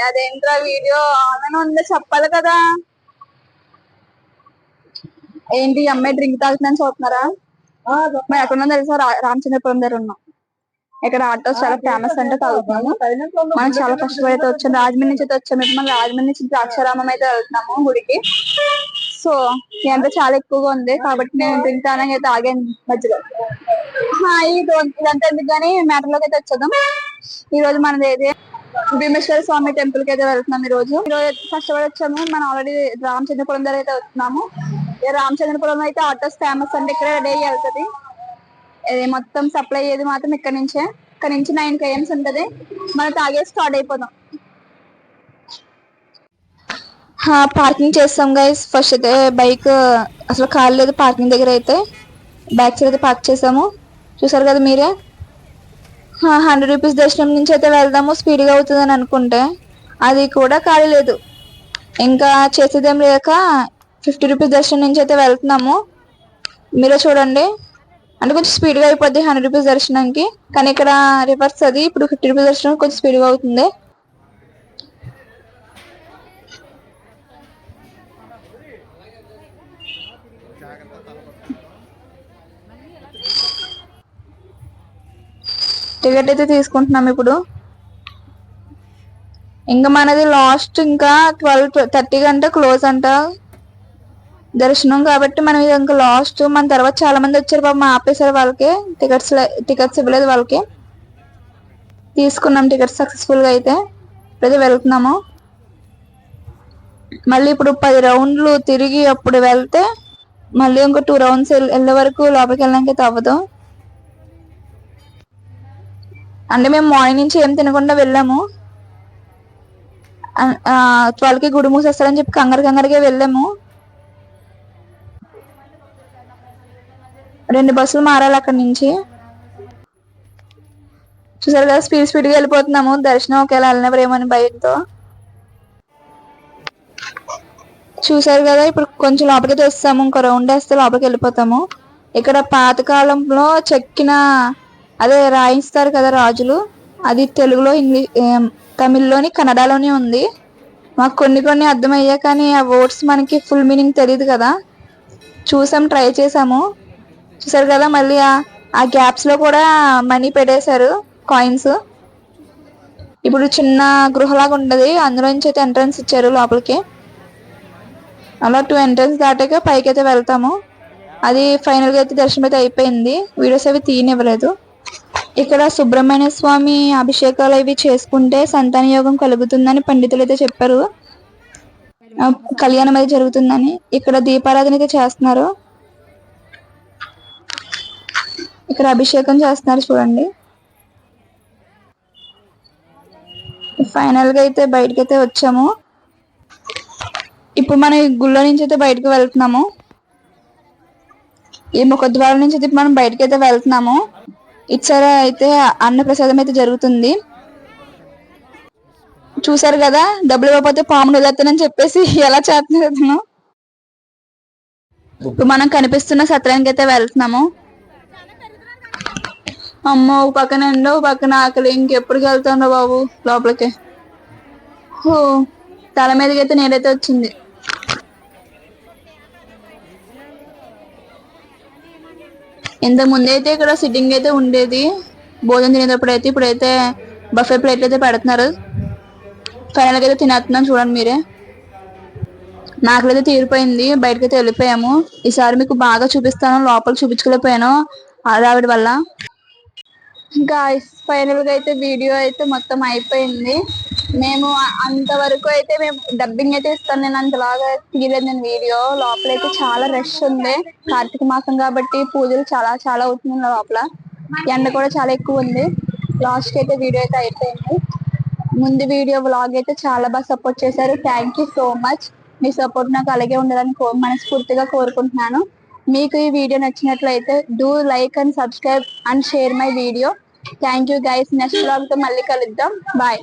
అదేంట్రా video on ఉందో చెప్పాలి కదా. ఏంటి అమ్మాయి డ్రింక్ తాగుతుందని చూస్తున్నారా? మరి ఎక్కడున్నా తెలుసా? రామచంద్రపురం దగ్గర ఉన్నాం. ఇక్కడ ఆటోస్ చాలా ఫేమస్ అంటే తాగుతున్నాము. మనం చాలా కష్టపడి వచ్చాం. రాజమండ్రి నుంచి అయితే వచ్చాము. మనం రాజమండ్రి నుంచి ద్రాక్షారామం అయితే వెళ్తున్నాము గుడికి. సో ఎంత చాలా ఎక్కువగా ఉంది కాబట్టి నేను డ్రింక్ తాగడానికి అయితే ఆగాను మధ్యలో. ఇదంతా ఎందుకు కానీ మ్యాటర్ లోకి అయితే వచ్చేద్దాం. ఈ రోజు మనది అయితే భీమేశ్వర స్వామి టెంపుల్ కి అయితే వెళ్తున్నాం. ఈ రోజు కష్టపడి వచ్చాము. మనం ఆల్రెడీ రామచంద్రపురం దగ్గర అయితే వస్తున్నాము. రామచంద్రపురం అయితే ఆటోస్ ఫేమస్ అంటే ఇక్కడ రెడీ అయ్యి వెళ్తుంది. ఇది మొత్తం సప్లై అయ్యేది మాత్రం ఇక్కడ నుంచి 9 km ఉంటది. మనం తాగేసి స్టార్ట్ అయిపోదాం. పార్కింగ్ చేస్తాం గైస్. ఫస్ట్ అయితే బైక్ అసలు కార్ లేదు పార్కింగ్ దగ్గర. అయితే బ్యాక్ సైడ్ అయితే పార్క్ చేసాము. చూసారు కదా మీరే. 100 రూపీస్ దర్శనం నుంచి అయితే వెళ్దాము స్పీడ్గా అవుతుంది అని అనుకుంటే అది కూడా ఖాళీ లేదు. ఇంకా చేసేదేం లేక 50 రూపీస్ దర్శనం నుంచి అయితే వెళ్తున్నాము. మీరే చూడండి. అంటే కొంచెం స్పీడ్గా అయిపోద్ది 100 రూపీస్ దర్శనానికి. కానీ ఇక్కడ రివర్స్ అది. ఇప్పుడు 50 రూపీస్ దర్శనం కొంచెం స్పీడ్గా అవుతుంది. టికెట్ అయితే తీసుకుంటున్నాం ఇప్పుడు. ఇంకా మనది లాస్ట్ ఇంకా 12:30 గంట క్లోజ్ అంట దర్శనం. కాబట్టి మనం ఇంకా లాస్ట్. మన తర్వాత చాలా మంది వచ్చారు పాపం ఆపేశారు. వాళ్ళకి టికెట్స్ ఇవ్వలేదు. వాళ్ళకి తీసుకున్నాం టికెట్స్ సక్సెస్ఫుల్ గా. అయితే ఇప్పుడైతే వెళ్తున్నాము. మళ్ళీ ఇప్పుడు 10 రౌండ్లు తిరిగి అప్పుడు వెళ్తే మళ్ళీ ఇంకో 2 రౌండ్స్ వెళ్ళే వరకు లోపలికి వెళ్ళడానికి అవ్వదు. అంటే మేము మార్నింగ్ నుంచి ఏం తినకుండా వెళ్ళాము. 12కి గుడి మూసేస్తారని చెప్పి కంగారుగా వెళ్ళాము. 2 బస్సులు మారాలి అక్కడి నుంచి. చూసారు కదా స్పీడ్గా వెళ్ళిపోతున్నాము. దర్శనం ఒకేలా వెళ్ళినవరేమని భయంతో. చూసారు కదా ఇప్పుడు కొంచెం లోపలికి వస్తాము. ఇంకో రౌండ్ వేస్తే లోపలికి వెళ్ళిపోతాము. ఇక్కడ పాతకాలంలో చెక్కిన అదే రాయిస్తారు కదా రాజులు. అది తెలుగులో తమిళ్లోని కన్నడలోని ఉంది. మాకు కొన్ని అర్థమయ్యా కానీ ఆ వర్డ్స్ మనకి ఫుల్ మీనింగ్ తెలియదు కదా. చూసాం, ట్రై చేసాము. చూసారు కదా మళ్ళీ ఆ గ్యాప్స్ లో కూడా మనీ పెట్టేశారు, కాయిన్స్. ఇప్పుడు చిన్న గృహలాగా ఉండదు. అందులో నుంచి అయితే ఎంట్రన్స్ ఇచ్చారు లోపలికి. అలా 2 ఎంట్రన్స్ దాటాక పైకి అయితే వెళ్తాము. అది ఫైనల్ గా అయితే దర్శనం అయితే అయిపోయింది. వీడియోస్ అవి తీయనివ్వలేదు. ఇక్కడ సుబ్రహ్మణ్య స్వామి అభిషేకాలు అవి చేసుకుంటే సంతాన యోగం కలుగుతుందని పండితులు అయితే చెప్పారు. కళ్యాణం అయితే జరుగుతుందని. ఇక్కడ దీపారాధన అయితే చేస్తున్నారు. ఇక్కడ అభిషేకం చేస్తున్నారు చూడండి. ఫైనల్ గా అయితే బయటకి అయితే వచ్చాము. ఇప్పుడు మనం ఈ గుళ్ళో నుంచి అయితే బయటకు వెళ్తున్నాము. ఈ ముఖద్వారం నుంచి అయితే మనం బయటకి అయితే వెళ్తున్నాము. ఇచ్చారా అయితే అన్నప్రసాదం అయితే జరుగుతుంది. చూసారు కదా డబ్బులు ఇవ్వకపోతే పామును వదిలేస్తానని చెప్పేసి ఎలా చేస్తున్నాను. ఇప్పుడు మనం కనిపిస్తున్న సత్రానికి అయితే వెళ్తున్నాము. అమ్మ ఒక పక్కన ఎండో ఒక పక్కన ఆకలి. ఇంకెప్పటికి వెళ్తాను బాబు లోపలికి. తల మీదకి అయితే నీడైతే వచ్చింది. ఇంత ముందైతే ఇక్కడ సిట్టింగ్ అయితే ఉండేది భోజనం తినేటప్పుడు అయితే. ఇప్పుడైతే బఫే ప్లేట్లు అయితే పెడుతున్నారు. ఫైనల్ గా అయితే తినేస్తున్నాను చూడండి మీరే. నాకైతే తీరిపోయింది. బయటకైతే వెళ్ళిపోయాము. ఈసారి మీకు బాగా చూపిస్తాను. లోపల చూపించుకోలేకపోయాను ఆవిడ వల్ల. గాయ్స్ ఫైనల్ గా అయితే వీడియో అయితే మొత్తం అయిపోయింది. మేము అంతవరకు అయితే మేము డబ్బింగ్ అయితే ఇస్తాను. నేను అంతలాగా తీయలేదు నేను వీడియో. లోపల అయితే చాలా రష్ ఉంది. కార్తీక మాసం కాబట్టి పూజలు చాలా అవుతుంది లోపల. ఎండ కూడా చాలా ఎక్కువ ఉంది. లాస్ట్ కి అయితే వీడియో అయితే అయిపోయింది. ముందు వీడియో వ్లాగ్ అయితే చాలా బాగా సపోర్ట్ చేశారు. Thank you so much. Me support నాకు అలాగే ఉండాలని మనస్ఫూర్తిగా కోరుకుంటున్నాను. మీకు ఈ వీడియో నచ్చినట్లయితే do like and subscribe and share my video. Thank you guys. Next vlog తో మళ్ళీ కలుద్దాం. బాయ్.